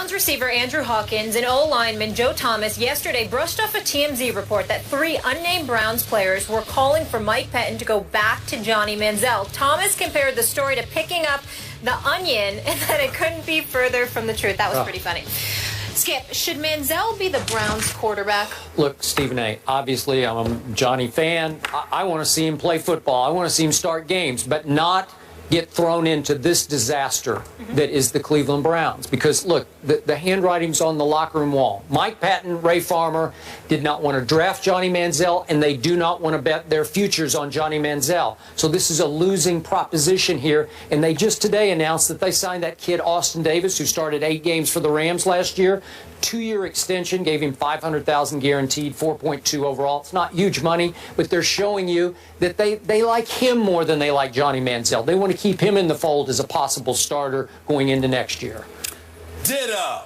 Browns receiver Andrew Hawkins and O-lineman Joe Thomas yesterday brushed off a TMZ report that 3 unnamed Browns players were calling for Mike Pettin to go back to Johnny Manziel. Thomas compared the story to picking up the onion and that it couldn't be further from the truth. That was pretty funny. Skip, should Manziel be the Browns quarterback? Look, Stephen A., obviously I'm a Johnny fan. I want to see him play football. I want to see him start games, but not get thrown into this disaster that is the Cleveland Browns. Because, look, the handwriting's on the locker room wall. Mike Patton, Ray Farmer did not want to draft Johnny Manziel, and they do not want to bet their futures on Johnny Manziel. So this is a losing proposition here. And they just today announced that they signed that kid, Austin Davis, who started 8 games for the Rams last year. 2-year extension, gave him $500,000 guaranteed, 4.2 overall. It's not huge money, but they're showing you that they like him more than they like Johnny Manziel. They want to keep him in the fold as a possible starter going into next year. Ditto.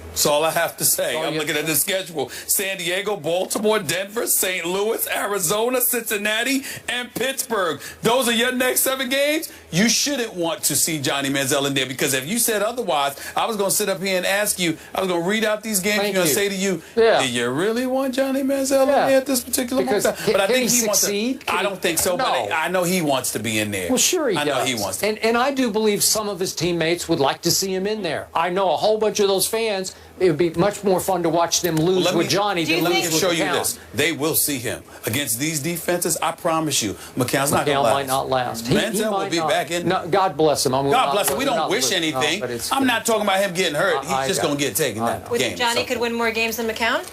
That's all I have to say. I'm looking at the schedule. San Diego, Baltimore, Denver, St. Louis, Arizona, Cincinnati, and Pittsburgh. Those are your next 7 games. You shouldn't want to see Johnny Manziel in there, because if you said otherwise, I was going to sit up here and ask you, I was going to read out these games. I'm going to say to you, do you really want Johnny Manziel in there at this particular moment? But I think he wants to. I don't think so, but I know he wants to be in there. Well, sure he does. I know he wants to. And I do believe some of his teammates would like to see him in there. I know a whole bunch of those fans. It would be much more fun to watch them lose with Johnny than lose with McCown. Let me show you this. They will see him. Against these defenses, I promise you, McCown's not going to last. might not last. Manziel will be back in. No, God bless him. God bless him. We don't wish anything. I'm not talking about him getting hurt. He's just going to get taken that game. Johnny could win more games than McCown?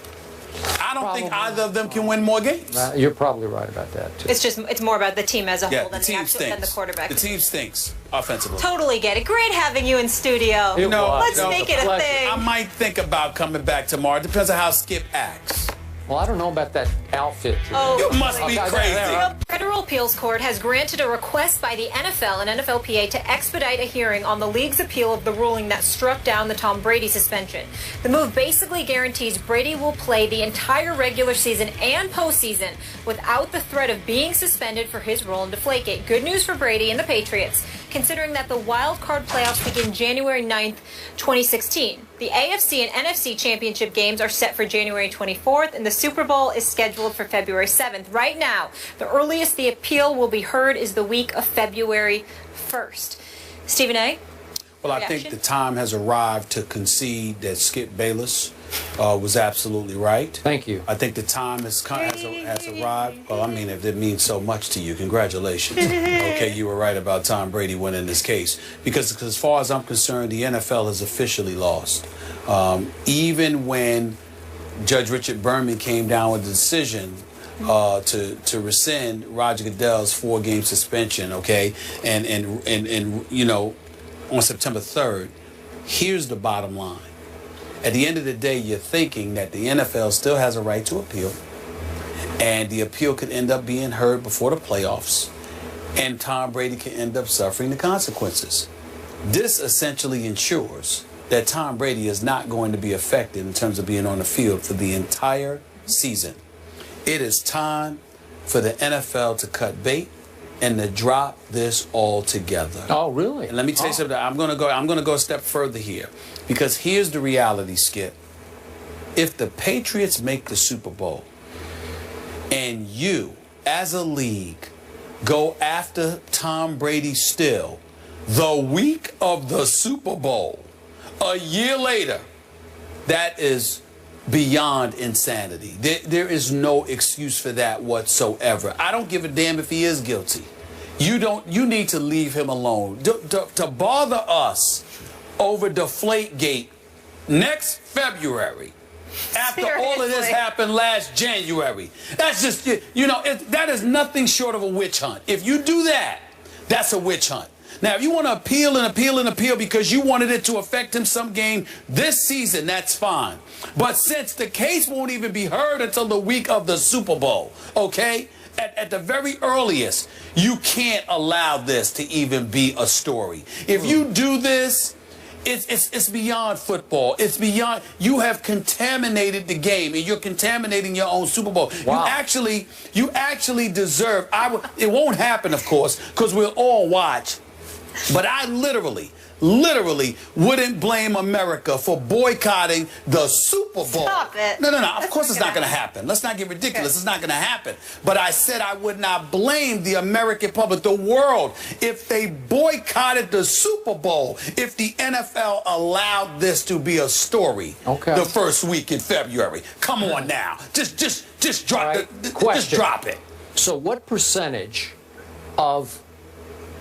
I don't think either of them can win more games. You're probably right about that, too. It's more about the team as a whole than the quarterback. The team stinks offensively. Totally get it. Great having you in studio. Let's make it a thing. I might think about coming back tomorrow. It depends on how Skip acts. Well, I don't know about that outfit. You must be crazy. The Federal Appeals Court has granted a request by the NFL and NFLPA to expedite a hearing on the league's appeal of the ruling that struck down the Tom Brady suspension. The move basically guarantees Brady will play the entire regular season and postseason without the threat of being suspended for his role in Deflategate. Good news for Brady and the Patriots, considering that the wild card playoffs begin January 9th, 2016. The AFC and NFC championship games are set for January 24th, and the Super Bowl is scheduled for February 7th. Right now, the earliest the appeal will be heard is the week of February 1st. Stephen A.? Well, I think the time has arrived to concede that Skip Bayless was absolutely right. Thank you. I think the time has arrived. Well, I mean, if it means so much to you, congratulations. Okay, you were right about Tom Brady winning this case. Because as far as I'm concerned, the NFL has officially lost. Even when Judge Richard Berman came down with the decision to rescind Roger Goodell's 4-game suspension, okay, and you know, on September 3rd, here's the bottom line. At the end of the day, you're thinking that the NFL still has a right to appeal, and the appeal could end up being heard before the playoffs, and Tom Brady can end up suffering the consequences. This essentially ensures that Tom Brady is not going to be affected in terms of being on the field for the entire season. It is time for the NFL to cut bait and to drop this all together. Oh, really? And let me tell you something. I'm gonna go a step further here, because here's the reality, Skip. If the Patriots make the Super Bowl and you, as a league, go after Tom Brady still the week of the Super Bowl, a year later, that is beyond insanity. There is no excuse for that whatsoever. I don't give a damn if he is guilty. You need to leave him alone. To bother us over Deflategate next February, after all of this happened last January, that's just, you know, that is nothing short of a witch hunt. If you do that, that's a witch hunt. Now, if you want to appeal and appeal and appeal because you wanted it to affect him some game this season, that's fine. But since the case won't even be heard until the week of the Super Bowl, okay, at the very earliest, you can't allow this to even be a story. If you do this, it's beyond football. It's beyond. You have contaminated the game, and you're contaminating your own Super Bowl. Wow. You actually deserve. It won't happen, of course, because we'll all watch. But I literally literally wouldn't blame America for boycotting the Super Bowl. Stop it. No. Of course it's not going to happen. Let's not get ridiculous. Okay. It's not going to happen. But I said I would not blame the American public, the world, if they boycotted the Super Bowl, if the NFL allowed this to be a story the first week in February. Come on now. Just drop just drop it. So what percentage of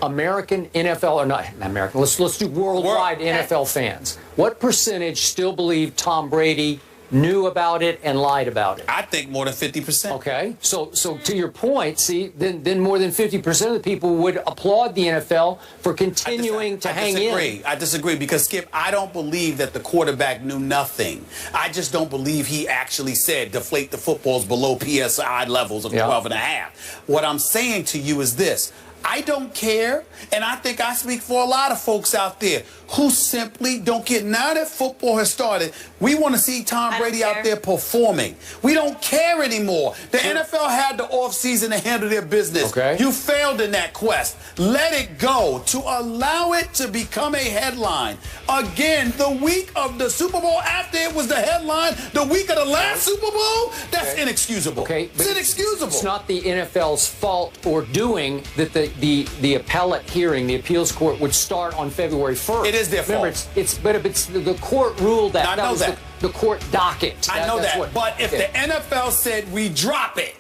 American NFL, or not American, let's do worldwide NFL fans, what percentage still believe Tom Brady knew about it and lied about it? I think more than 50%. Okay, so to your point, see, then more than 50% of the people would applaud the NFL for continuing to hang in. I disagree because, Skip, I don't believe that the quarterback knew nothing. I just don't believe he actually said deflate the footballs below PSI levels of 12 and a half. What I'm saying to you is this. I don't care, and I think I speak for a lot of folks out there who simply don't care. Now that football has started, we want to see Tom Brady out there performing. We don't care anymore. The NFL had the offseason to handle their business. Okay. You failed in that quest. Let it go. To allow it to become a headline. Again, the week of the Super Bowl, after it was the headline, the week of the last Super Bowl, that's inexcusable. Okay, it's inexcusable. It's not the NFL's fault or doing that the appellate hearing, the appeals court, would start on February 1st. It is their fault. Remember, it's the court ruled that. I know was that. The court docket. I know that. But if the NFL said we drop it,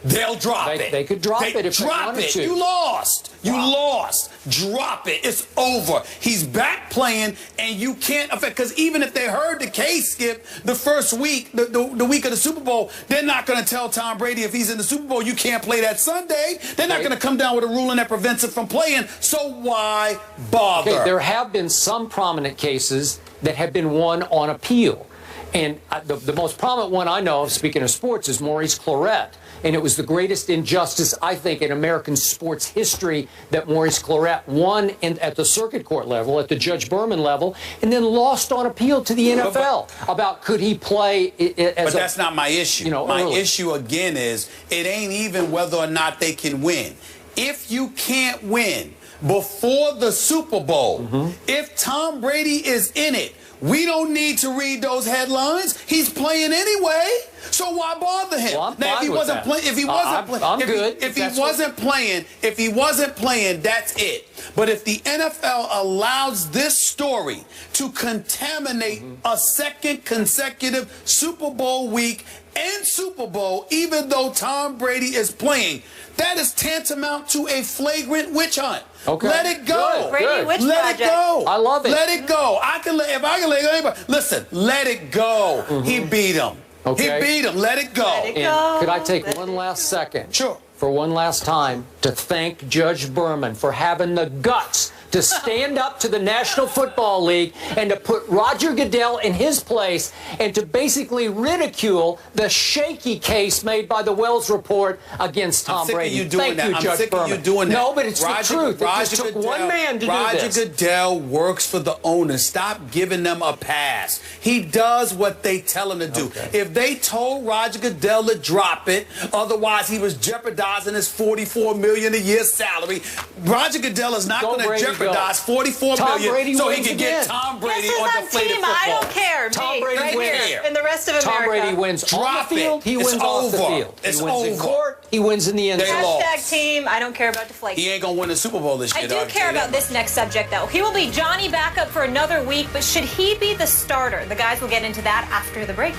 they'll drop it. They could drop it if they wanted to. You lost. You lost. Drop it. It's over. He's back playing, and you can't affect, because even if they heard the case, Skip, the first week, the week of the Super Bowl, they're not going to tell Tom Brady if he's in the Super Bowl, you can't play that Sunday. They're not going to come down with a ruling that prevents it from playing. So why bother? Okay, there have been some prominent cases that have been won on appeal. And the most prominent one I know of, speaking of sports, is Maurice Clarett. And it was the greatest injustice, I think, in American sports history that Maurice Clarett won at the circuit court level, at the Judge Berman level, and then lost on appeal to the NFL about could he play as But that's not my issue. My issue, again, is it ain't even whether or not they can win. If you can't win before the Super Bowl, if Tom Brady is in it, we don't need to read those headlines. He's playing anyway, so why bother him? Well, now, if he wasn't playing, if he wasn't playing, that's it. But if the NFL allows this story to contaminate a second consecutive Super Bowl week and Super Bowl, even though Tom Brady is playing, that is tantamount to a flagrant witch hunt. Okay. Let it go. Brady Witch Let it go. I love it. Let it go. If I can let anybody, listen, let it go. He beat him. Okay. He beat him. Let it go. Let it go. And could I take one last second? Sure. For one last time to thank Judge Berman for having the guts to stand up to the National Football League and to put Roger Goodell in his place and to basically ridicule the shaky case made by the Wells Report against Tom Brady. Thank you, Judge Berman. No, but it's the truth. It just took one man to do this. Roger Goodell works for the owners. Stop giving them a pass. He does what they tell him to do. If they told Roger Goodell to drop it, otherwise he was jeopardizing his $44 million a year salary, Roger Goodell is not going to jeopardize $44 million so he can get Tom Brady on deflated football. I don't care. Tom Brady right wins. Here, in the rest of America. Tom Brady wins on the field. He wins off the field. It's he wins in over. court. He wins in the end zone. Hashtag team. I don't care about deflation. He ain't gonna win the Super Bowl this year. I do care about this next subject, though. He will be Johnny backup for another week, but should he be the starter? The guys will get into that after the break.